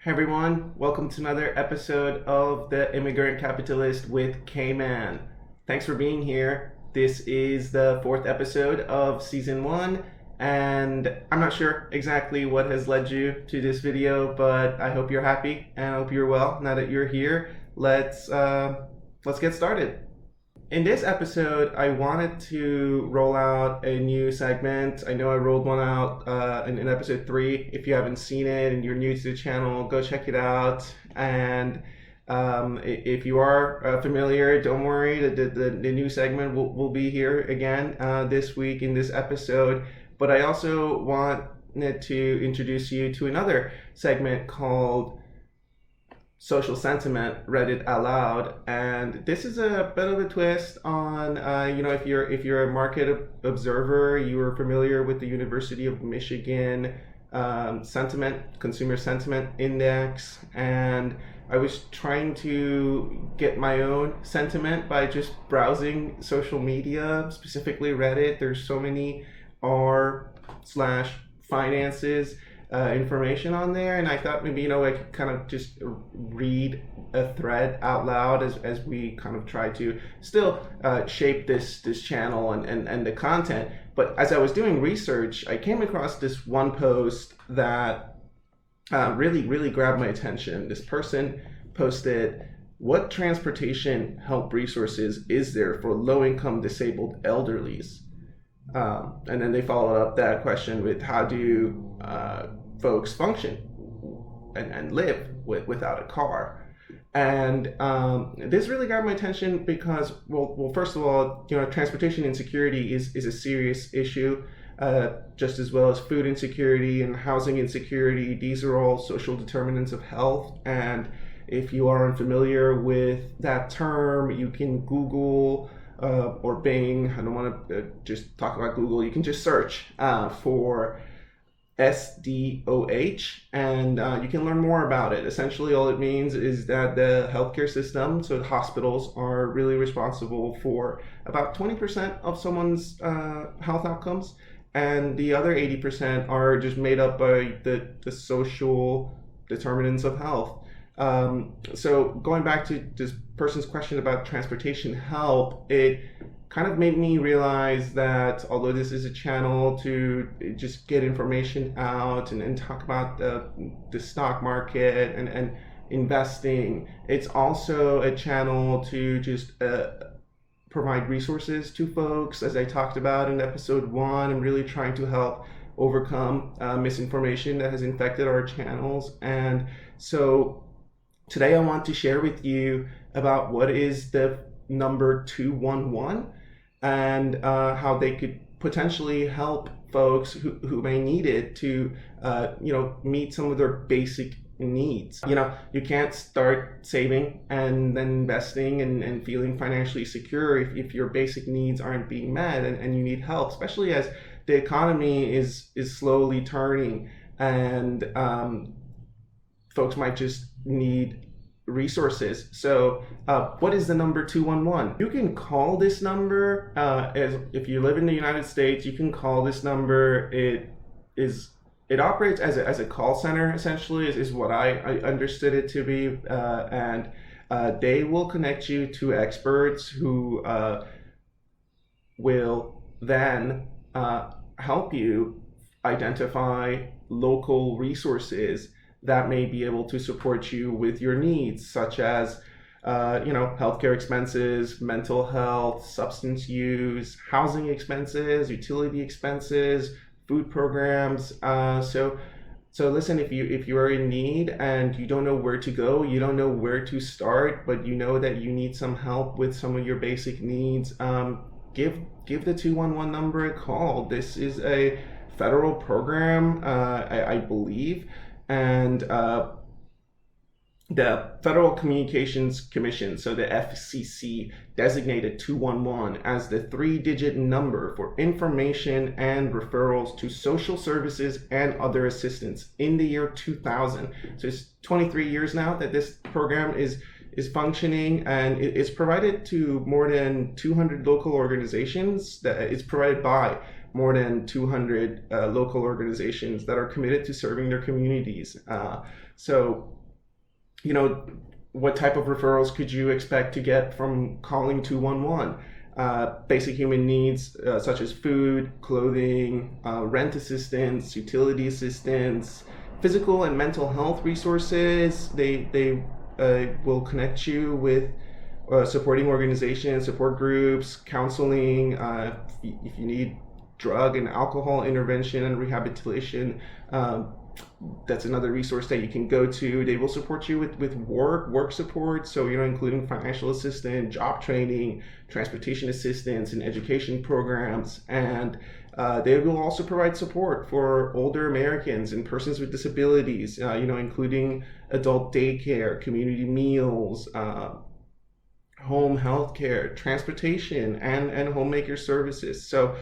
Hey everyone, welcome to another episode of The Immigrant Capitalist with Kman. Thanks for being here. This is the fourth episode of season 1, and I'm not sure exactly what has led you to this video, but I hope you're happy and I hope you're well. Now that you're here, let's get started. In this episode, I wanted to roll out a new segment. I know I rolled one out in episode 3. If you haven't seen it and you're new to the channel, go check it out. And if you are familiar, don't worry, the new segment will be here again this week in this episode. But I also wanted to introduce you to another segment called Social Sentiment, read it aloud, and this is a bit of a twist on if you're a market observer, you are familiar with the University of Michigan consumer sentiment index, and I was trying to get my own sentiment by just browsing social media, specifically Reddit. There's so many r/finances information on there, and I thought maybe I could kind of just read a thread out loud as we kind of try to still shape this channel and the content. But as I was doing research, I came across this one post that really grabbed my attention. This person posted, "What transportation help resources is there for low-income disabled elderlies?" And then they followed up that question with, "How do folks function and live without a car?" And this really got my attention because, well, first of all, transportation insecurity is a serious issue, just as well as food insecurity and housing insecurity. These are all social determinants of health. And if you are unfamiliar with that term, you can Google or Bing. I don't want to just talk about Google. You can just search for SDOH, and you can learn more about it. Essentially, all it means is that the healthcare system, so the hospitals, are really responsible for about 20% of someone's health outcomes, and the other 80% are just made up by the social determinants of health. So going back to this person's question about transportation help, it kind of made me realize that although this is a channel to just get information out and talk about the stock market and investing, it's also a channel to just provide resources to folks. As I talked about in episode 1, I'm really trying to help overcome misinformation that has infected our channels. And so today I want to share with you about what is the number 211 and how they could potentially help folks who may need it to meet some of their basic needs. You can't start saving and then investing and feeling financially secure if your basic needs aren't being met and you need help, especially as the economy is slowly turning and folks might just need resources. So what is the number 211? You can call this number if you live in the United States. You can call this number. It operates as a call center, essentially, is what I understood it to be, and they will connect you to experts who will then help you identify local resources that may be able to support you with your needs, such as healthcare expenses, mental health, substance use, housing expenses, utility expenses, food programs. So listen, if you are in need and you don't know where to go, you don't know where to start, but you know that you need some help with some of your basic needs, give the 211 number a call. This is a federal program, I believe. And the Federal Communications Commission, so the FCC, designated 211 as the 3-digit number for information and referrals to social services and other assistance in the year 2000. So it's 23 years now that this program is functioning, and it's provided to more than 200 local organizations. That it's provided by more than 200 local organizations that are committed to serving their communities. So, what type of referrals could you expect to get from calling 211? Basic human needs such as food, clothing, rent assistance, utility assistance, physical and mental health resources. They will connect you with supporting organizations, support groups, counseling. If you need drug and alcohol intervention and rehabilitation, that's another resource that you can go to. They will support you with work support, so including financial assistance, job training, transportation assistance, and education programs. And they will also provide support for older Americans and persons with disabilities, including adult daycare, community meals, home health care, transportation, and homemaker services. So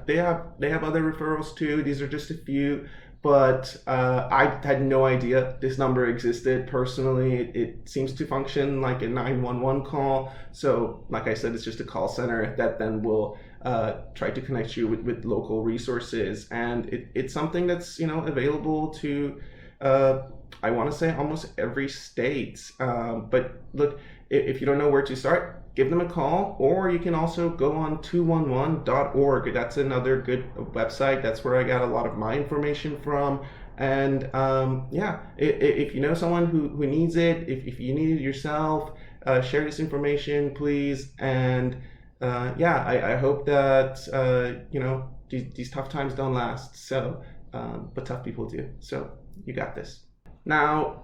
they have other referrals too. These are just a few, but I had no idea this number existed personally. It seems to function like a 911 call. So like I said, it's just a call center that then will try to connect you with local resources. And it's something that's available to I want to say almost every state. But look, if you don't know where to start, give them a call, or you can also go on 211.org. That's another good website. That's where I got a lot of my information from. And if you know someone who needs it, if you need it yourself, share this information, please. And I hope that these tough times don't last. So, but tough people do. So you got this. Now,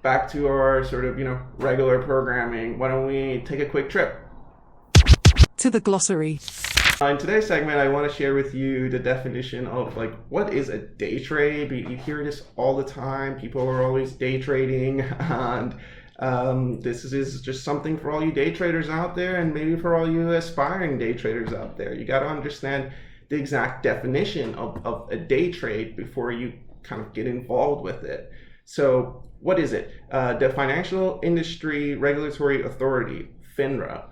back to our sort of, regular programming. Why don't we take a quick trip to the glossary? In today's segment, I want to share with you the definition of what is a day trade. You hear this all the time. People are always day trading, and this is just something for all you day traders out there, and maybe for all you aspiring day traders out there. You got to understand the exact definition of a day trade before you kind of get involved with it. So what is it? The Financial Industry Regulatory Authority, FINRA,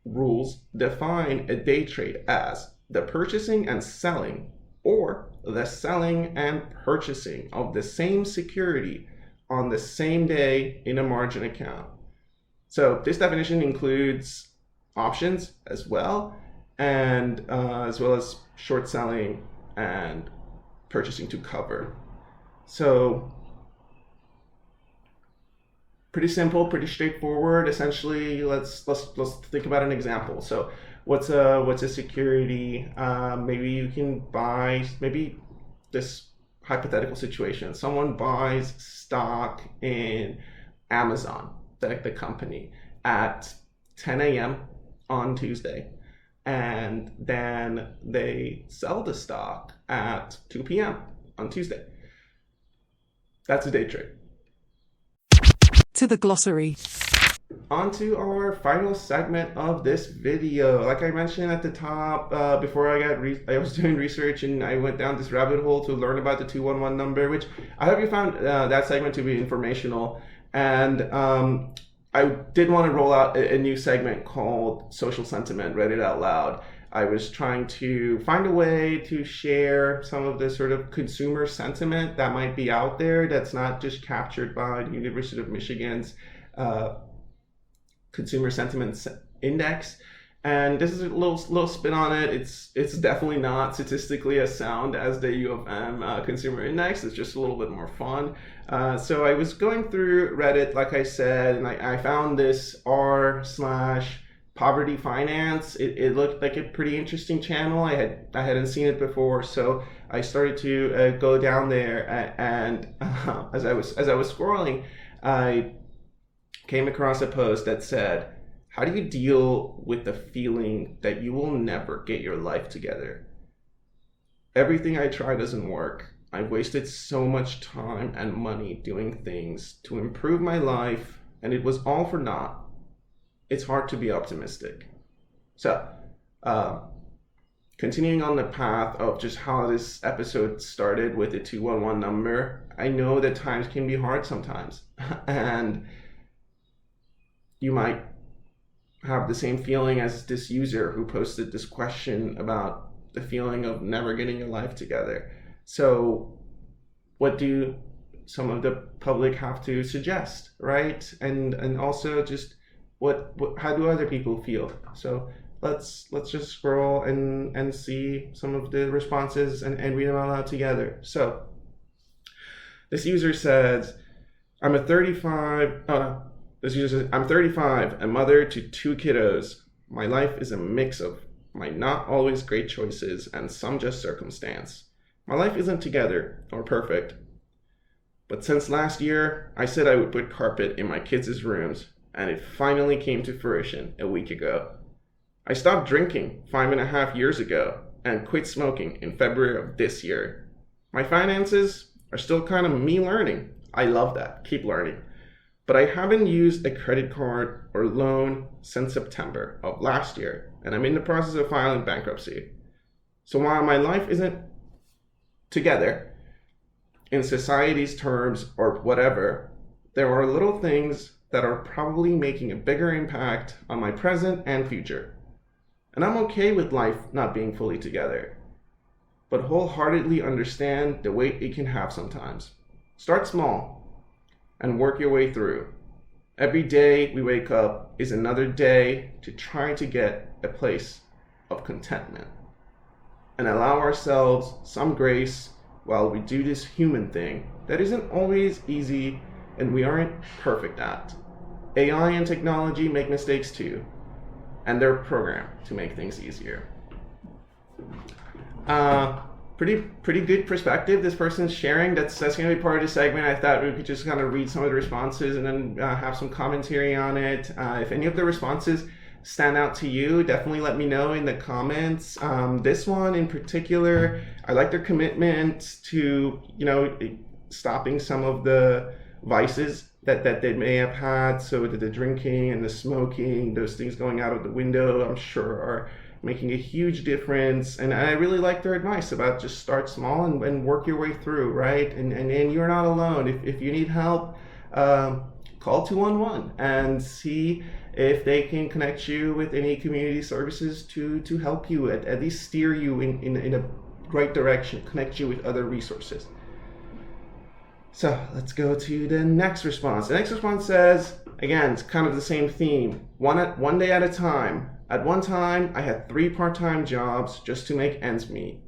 rules define a day trade as the purchasing and selling, or the selling and purchasing of the same security on the same day in a margin account. So this definition includes options as well, and as well as short selling and purchasing to cover. So pretty simple, pretty straightforward. Essentially, let's think about an example. So what's a security? Maybe you can buy, maybe this hypothetical situation, someone buys stock in Amazon, the company, at 10 a.m. on Tuesday, and then they sell the stock at 2 p.m. on Tuesday. That's a day trade. To the glossary. On to our final segment of this video. Like I mentioned at the top, before I was doing research and I went down this rabbit hole to learn about the 211 number, which I hope you found that segment to be informational. And I did want to roll out a new segment called Social Sentiment, Read It Out Loud. I was trying to find a way to share some of the sort of consumer sentiment that might be out there that's not just captured by the University of Michigan's Consumer Sentiment Index. And this is a little spin on it. It's definitely not statistically as sound as the U of M Consumer Index. It's just a little bit more fun. So I was going through Reddit, like I said, and I found this r/povertyfinance. It looked like a pretty interesting channel. I hadn't seen it before, so I started to go down there, and as I was scrolling, I came across a post that said, "How do you deal with the feeling that you will never get your life together? Everything I try doesn't work. I've wasted so much time and money doing things to improve my life, and it was all for naught. It's hard to be optimistic." So, continuing on the path of just how this episode started with the 211 number, I know that times can be hard sometimes, and you might have the same feeling as this user who posted this question about the feeling of never getting your life together. So what do some of the public have to suggest, right? And also just what how do other people feel? So let's just scroll and see some of the responses and read them out loud together. So this user says, I'm 35, a mother to 2 kiddos. My life is a mix of my not always great choices and some just circumstance. My life isn't together or perfect. But since last year, I said I would put carpet in my kids' rooms, and it finally came to fruition a week ago. I stopped drinking 5.5 years ago and quit smoking in February of this year. My finances are still kind of me learning. I love that. Keep learning. But I haven't used a credit card or loan since September of last year, and I'm in the process of filing bankruptcy. So while my life isn't together in society's terms or whatever, there are little things that are probably making a bigger impact on my present and future. And I'm okay with life not being fully together, but wholeheartedly understand the weight it can have sometimes. Start small and work your way through. Every day we wake up is another day to try to get a place of contentment and allow ourselves some grace while we do this human thing that isn't always easy and we aren't perfect at. AI and technology make mistakes too, and they're programmed to make things easier. Pretty good perspective this person's sharing. That's going to be part of the segment. I thought we could just kind of read some of the responses and then have some commentary on it. If any of the responses stand out to you, definitely let me know in the comments. This one in particular, I like their commitment to, stopping some of the vices that they may have had. So the drinking and the smoking, those things going out of the window, I'm sure are making a huge difference. And I really like their advice about just start small and work your way through, right? And you're not alone. If you need help, call 211 and see if they can connect you with any community services to help you, at least steer you in a right direction, connect you with other resources. So let's go to the next response. The next response says, again, it's kind of the same theme. One day at a time. At one time, I had 3 part-time jobs just to make ends meet.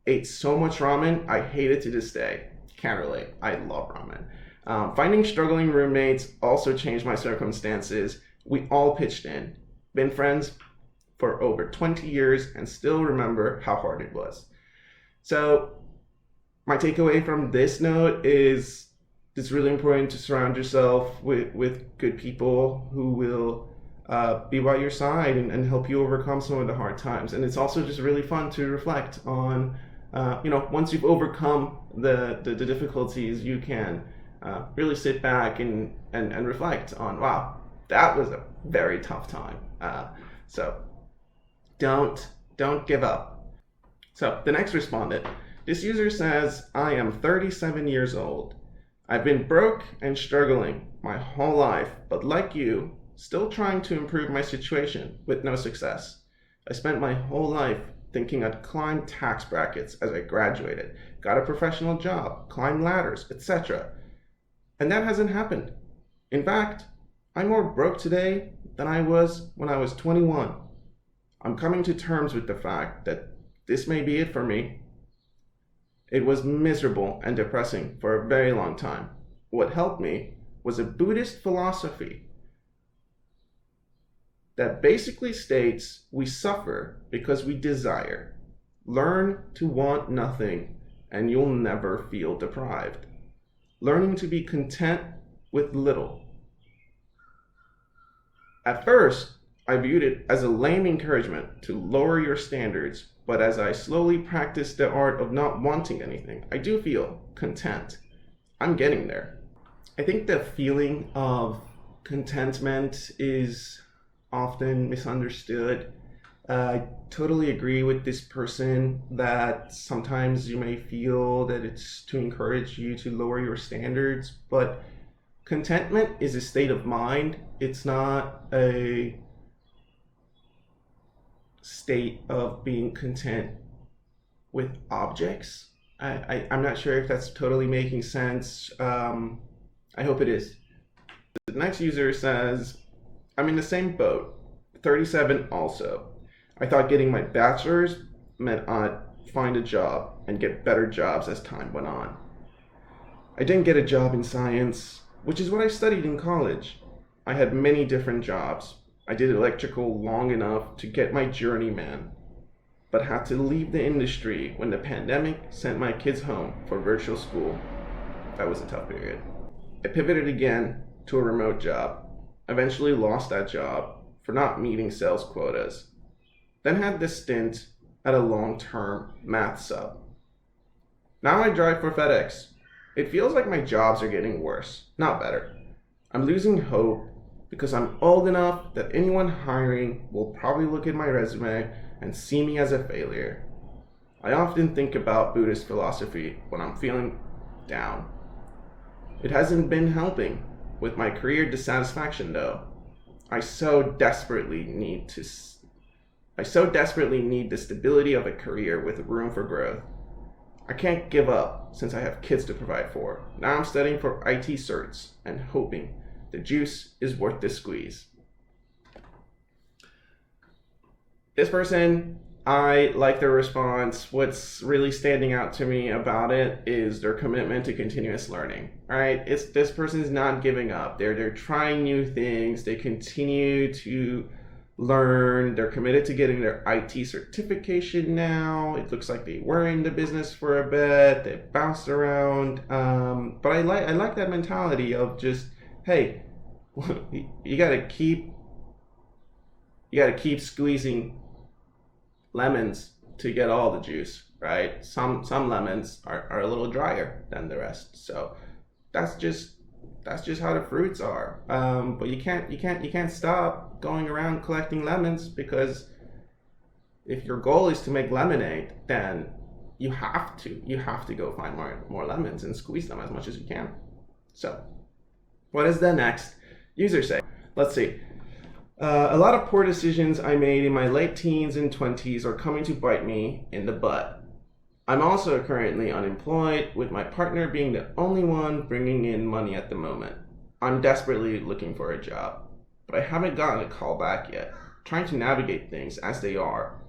Ate so much ramen, I hate it to this day. Can't relate. I love ramen. Finding struggling roommates also changed my circumstances. We all pitched in. Been friends for over 20 years and still remember how hard it was. So my takeaway from this note is it's really important to surround yourself with good people who will be by your side and help you overcome some of the hard times. And it's also just really fun to reflect on, once you've overcome the difficulties, you can really sit back and reflect on, wow, that was a very tough time. So don't give up. So the next respondent, this user says, I am 37 years old. I've been broke and struggling my whole life, but like you, still trying to improve my situation with no success. I spent my whole life thinking I'd climb tax brackets as I graduated, got a professional job, climbed ladders, etc. And that hasn't happened. In fact, I'm more broke today than I was when I was 21. I'm coming to terms with the fact that this may be it for me. It was miserable and depressing for a very long time. What helped me was a Buddhist philosophy that basically states we suffer because we desire. Learn to want nothing and you'll never feel deprived. Learning to be content with little. At first, I viewed it as a lame encouragement to lower your standards, but as I slowly practice the art of not wanting anything, I do feel content. I'm getting there. I think the feeling of contentment is often misunderstood. I totally agree with this person that sometimes you may feel that it's to encourage you to lower your standards, but contentment is a state of mind. It's not a state of being content with objects. I'm not sure if that's totally making sense. I hope it is. The next user says, I'm in the same boat, 37 also. I thought getting my bachelor's meant I'd find a job and get better jobs as time went on. I didn't get a job in science, which is what I studied in college. I had many different jobs. I did electrical long enough to get my journeyman, but had to leave the industry when the pandemic sent my kids home for virtual school. That was a tough period. I pivoted again to a remote job. Eventually lost that job for not meeting sales quotas. Then had this stint at a long-term math sub. Now I drive for FedEx. It feels like my jobs are getting worse, not better. I'm losing hope because I'm old enough that anyone hiring will probably look at my resume and see me as a failure. I often think about Buddhist philosophy when I'm feeling down. It hasn't been helping with my career dissatisfaction though. I so desperately need the stability of a career with room for growth. I can't give up since I have kids to provide for. Now I'm studying for IT certs and hoping the juice is worth the squeeze. This person, I like their response. What's really standing out to me about it is their commitment to continuous learning. All right, this person's not giving up. They're trying new things. They continue to learn. They're committed to getting their IT certification now. It looks like they were in the business for a bit. They bounced around. But I like that mentality of just, hey, you gotta keep squeezing lemons to get all the juice, right? Some lemons are a little drier than the rest. So that's just how the fruits are. But you can't stop going around collecting lemons, because if your goal is to make lemonade, then you have to go find more lemons and squeeze them as much as you can. So what does the next user say? Let's see. A lot of poor decisions I made in my late teens and 20s are coming to bite me in the butt. I'm also currently unemployed, with my partner being the only one bringing in money at the moment. I'm desperately looking for a job, but I haven't gotten a call back yet, trying to navigate things as they are.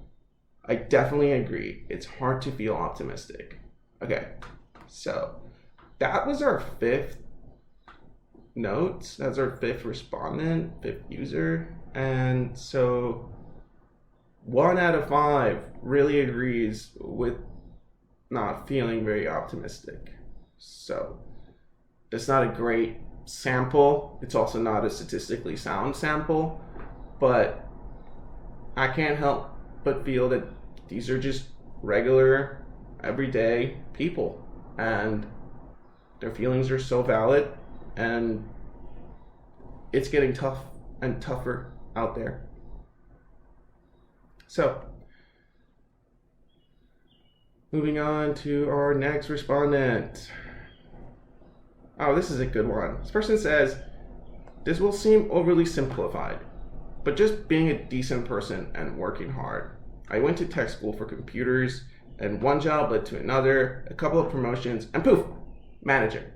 I definitely agree. It's hard to feel optimistic. Okay, so that was our fifth note. That's our fifth respondent, fifth user. And so 1 out of 5 really agrees with not feeling very optimistic. So that's not a great sample. It's also not a statistically sound sample, but I can't help but feel that these are just regular, everyday people, and their feelings are so valid, and it's getting tough and tougher out there. So, moving on to our next respondent. Oh, this is a good one. This person says, this will seem overly simplified, but just being a decent person and working hard. I went to tech school for computers, and one job led to another, a couple of promotions, and poof, manager.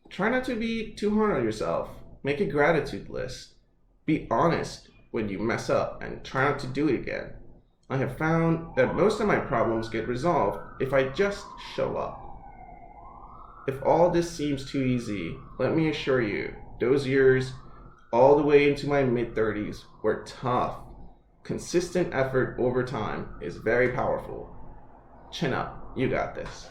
Try not to be too hard on yourself. Make a gratitude list. Be honest when you mess up and try not to do it again. I have found that most of my problems get resolved if I just show up. If all this seems too easy, let me assure you, those years, all the way into my mid-30s, were tough. Consistent effort over time is very powerful. Chin up, you got this.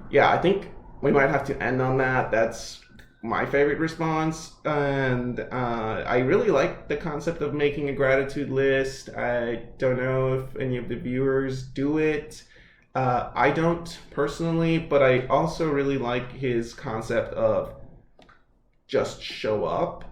Yeah, I think we might have to end on that. That's my favorite response, and I really like the concept of making a gratitude list. I don't know if any of the viewers do it. I don't personally, but I also really like his concept of just show up.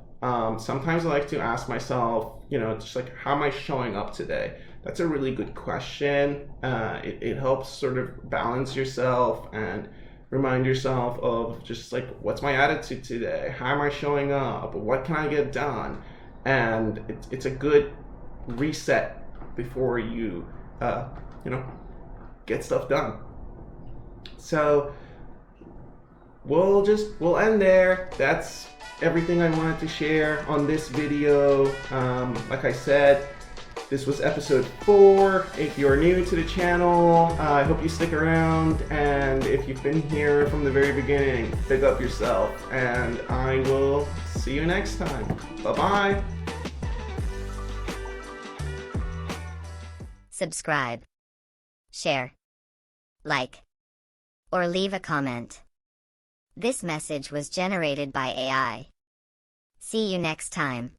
Sometimes I like to ask myself, just like, how am I showing up today? That's a really good question. It helps sort of balance yourself and remind yourself of just like, what's my attitude today? How am I showing up? What can I get done? And it's a good reset before you get stuff done. So we'll end there. That's everything I wanted to share on this video. Like I said, this was episode 4. If you're new to the channel, I hope you stick around, and if you've been here from the very beginning, pick up yourself, and I will see you next time. Bye-bye. Subscribe, share, like, or leave a comment. This message was generated by AI. See you next time.